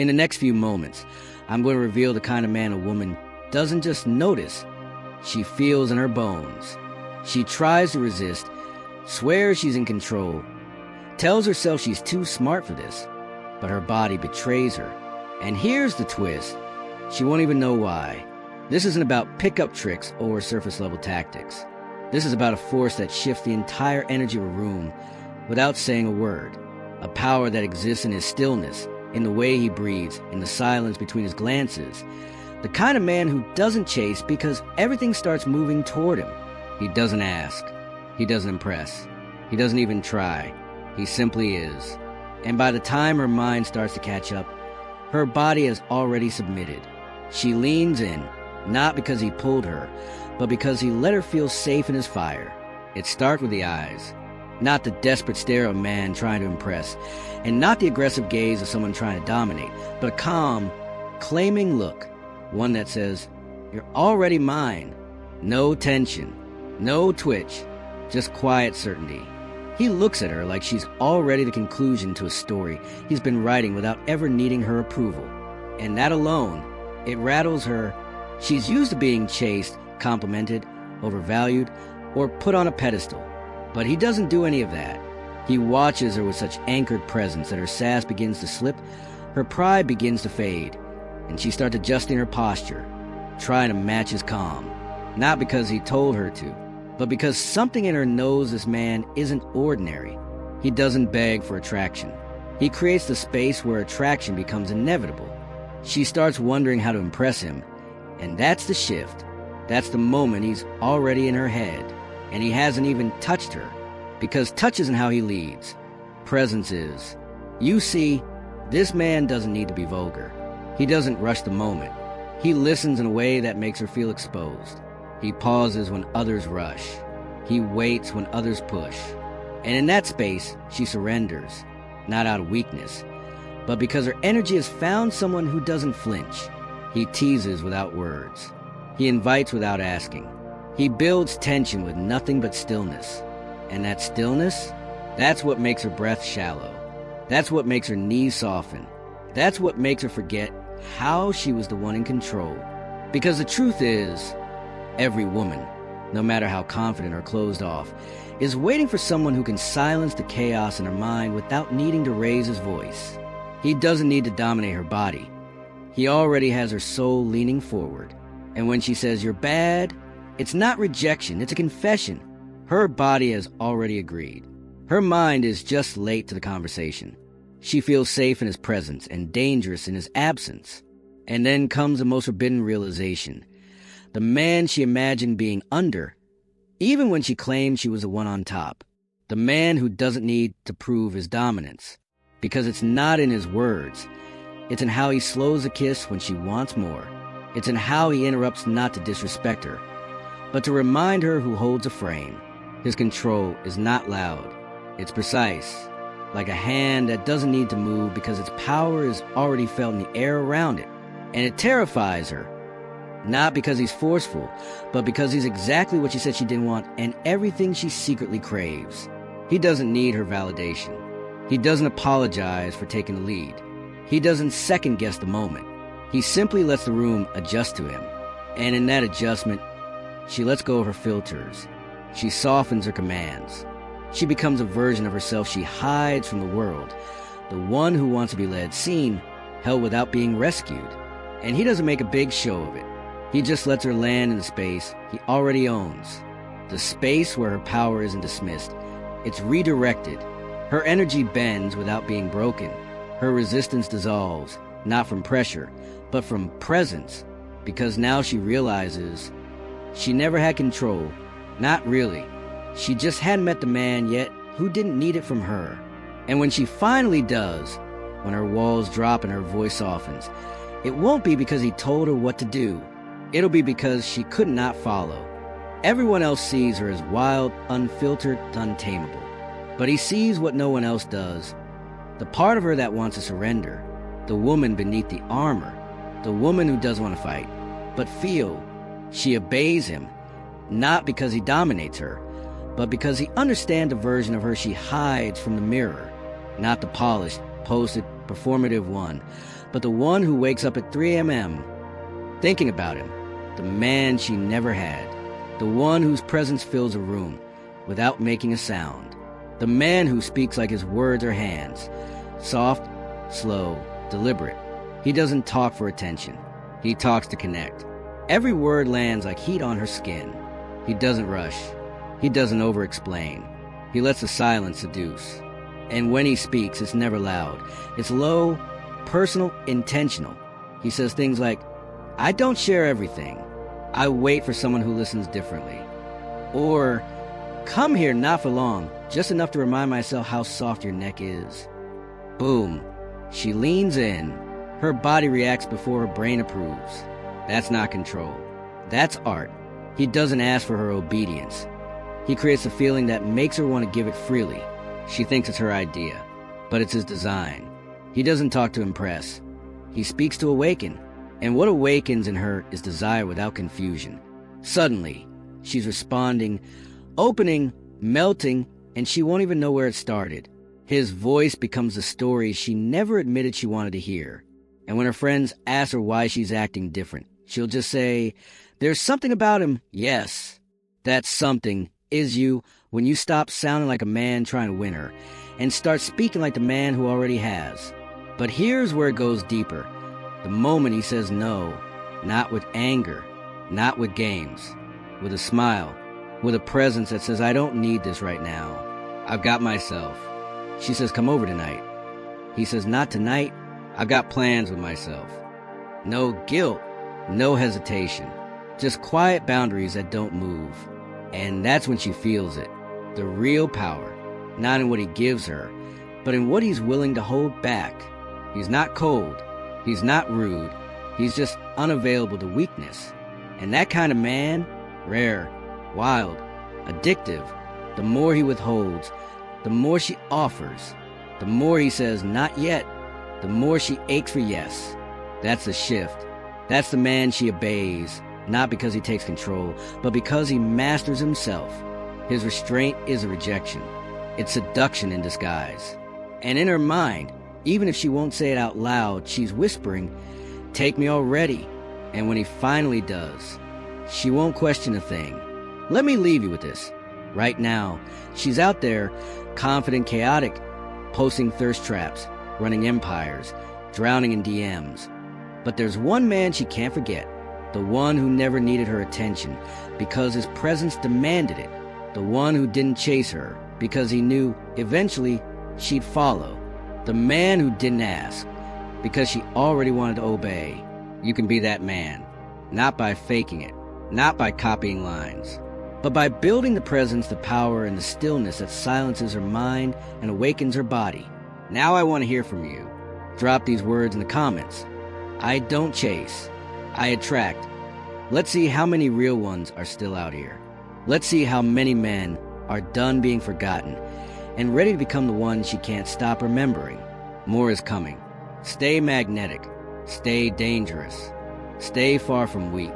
In the next few moments, I'm going to reveal the kind of man a woman doesn't just notice, she feels in her bones. She tries to resist, swears she's in control, tells herself she's too smart for this, but her body betrays her. And here's the twist. She won't even know why. This isn't about pickup tricks or surface-level tactics. This is about a force that shifts the entire energy of a room without saying a word. A power that exists in his stillness, in the way he breathes, in the silence between his glances. The kind of man who doesn't chase because everything starts moving toward him. He doesn't ask. He doesn't impress. He doesn't even try. He simply is. And by the time her mind starts to catch up, her body has already submitted. She leans in, not because he pulled her, but because he let her feel safe in his fire. It starts with the eyes. Not the desperate stare of a man trying to impress, and not the aggressive gaze of someone trying to dominate, but a calm, claiming look. One that says, "You're already mine." No tension, no twitch, just quiet certainty. He looks at her like she's already the conclusion to a story he's been writing without ever needing her approval. And that alone, it rattles her. She's used to being chased, complimented, overvalued, or put on a pedestal. But he doesn't do any of that. He watches her with such anchored presence that her sass begins to slip, her pride begins to fade, and she starts adjusting her posture, trying to match his calm. Not because he told her to, but because something in her knows this man isn't ordinary. He doesn't beg for attraction. He creates the space where attraction becomes inevitable. She starts wondering how to impress him, and that's the shift. That's the moment he's already in her head, and he hasn't even touched her, because touch isn't how he leads. Presence is. You see, this man doesn't need to be vulgar. He doesn't rush the moment. He listens in a way that makes her feel exposed. He pauses when others rush. He waits when others push. And in that space, she surrenders, not out of weakness, but because her energy has found someone who doesn't flinch. He teases without words. He invites without asking. He builds tension with nothing but stillness. And that stillness, that's what makes her breath shallow. That's what makes her knees soften. That's what makes her forget how she was the one in control. Because the truth is, every woman, no matter how confident or closed off, is waiting for someone who can silence the chaos in her mind without needing to raise his voice. He doesn't need to dominate her body. He already has her soul leaning forward. And when she says, "You're bad," it's not rejection, it's a confession. Her body has already agreed. Her mind is just late to the conversation. She feels safe in his presence and dangerous in his absence. And then comes the most forbidden realization. The man she imagined being under, even when she claimed she was the one on top. The man who doesn't need to prove his dominance. Because it's not in his words. It's in how he slows a kiss when she wants more. It's in how he interrupts not to disrespect her, but to remind her who holds a frame. His control is not loud. It's precise. Like a hand that doesn't need to move because its power is already felt in the air around it. And it terrifies her. Not because he's forceful, but because he's exactly what she said she didn't want and everything she secretly craves. He doesn't need her validation. He doesn't apologize for taking the lead. He doesn't second-guess the moment. He simply lets the room adjust to him. And in that adjustment, she lets go of her filters. She softens her commands. She becomes a version of herself she hides from the world, the one who wants to be led, seen, held without being rescued. And he doesn't make a big show of it. He just lets her land in the space he already owns. The space where her power isn't dismissed. It's redirected. Her energy bends without being broken. Her resistance dissolves, not from pressure, but from presence. Because now she realizes she never had control. Not really. She just hadn't met the man yet who didn't need it from her. And when she finally does, when her walls drop and her voice softens, it won't be because he told her what to do. It'll be because she could not follow. Everyone else sees her as wild, unfiltered, untamable. But he sees what no one else does. The part of her that wants to surrender. The woman beneath the armor. The woman who doesn't want to fight, but feel. She obeys him, not because he dominates her, but because he understands the version of her she hides from the mirror. Not the polished, posted, performative one, but the one who wakes up at 3 a.m. thinking about him, the man she never had, the one whose presence fills a room without making a sound, the man who speaks like his words are hands, soft, slow, deliberate. He doesn't talk for attention. He talks to connect. Every word lands like heat on her skin. He doesn't rush. He doesn't over-explain. He lets the silence seduce. And when he speaks, it's never loud. It's low, personal, intentional. He says things like, "I don't share everything. I wait for someone who listens differently." Or, "Come here not for long, just enough to remind myself how soft your neck is." Boom. She leans in. Her body reacts before her brain approves. That's not control. That's art. He doesn't ask for her obedience. He creates a feeling that makes her want to give it freely. She thinks it's her idea, but it's his design. He doesn't talk to impress. He speaks to awaken. And what awakens in her is desire without confusion. Suddenly, she's responding, opening, melting, and she won't even know where it started. His voice becomes the story she never admitted she wanted to hear. And when her friends ask her why she's acting different, she'll just say, "There's something about him." Yes, that something is you when you stop sounding like a man trying to win her and start speaking like the man who already has. But here's where it goes deeper. The moment he says no, not with anger, not with games, with a smile, with a presence that says, "I don't need this right now. I've got myself." She says, "Come over tonight." He says, "Not tonight. I've got plans with myself." No guilt, no hesitation, just quiet boundaries that don't move. And that's when she feels it. The real power, not in what he gives her, but in what he's willing to hold back. He's not cold. He's not rude. He's just unavailable to weakness. And that kind of man, rare, wild, addictive. The more he withholds, the more she offers. The more he says, "Not yet," the more she aches for yes. That's the shift. That's the man she obeys, not because he takes control, but because he masters himself. His restraint is a rejection. It's seduction in disguise. And in her mind, even if she won't say it out loud, she's whispering, "Take me already." And when he finally does, she won't question a thing. Let me leave you with this. Right now, she's out there, confident, chaotic, posting thirst traps, running empires, drowning in DMs. But there's one man she can't forget. The one who never needed her attention because his presence demanded it. The one who didn't chase her because he knew eventually she'd follow. The man who didn't ask because she already wanted to obey. You can be that man, not by faking it, not by copying lines, but by building the presence, the power, and the stillness that silences her mind and awakens her body. Now I want to hear from you. Drop these words in the comments. I don't chase. I attract. Let's see how many real ones are still out here. Let's see how many men are done being forgotten and ready to become the one she can't stop remembering. More is coming. Stay magnetic. Stay dangerous. Stay far from weak.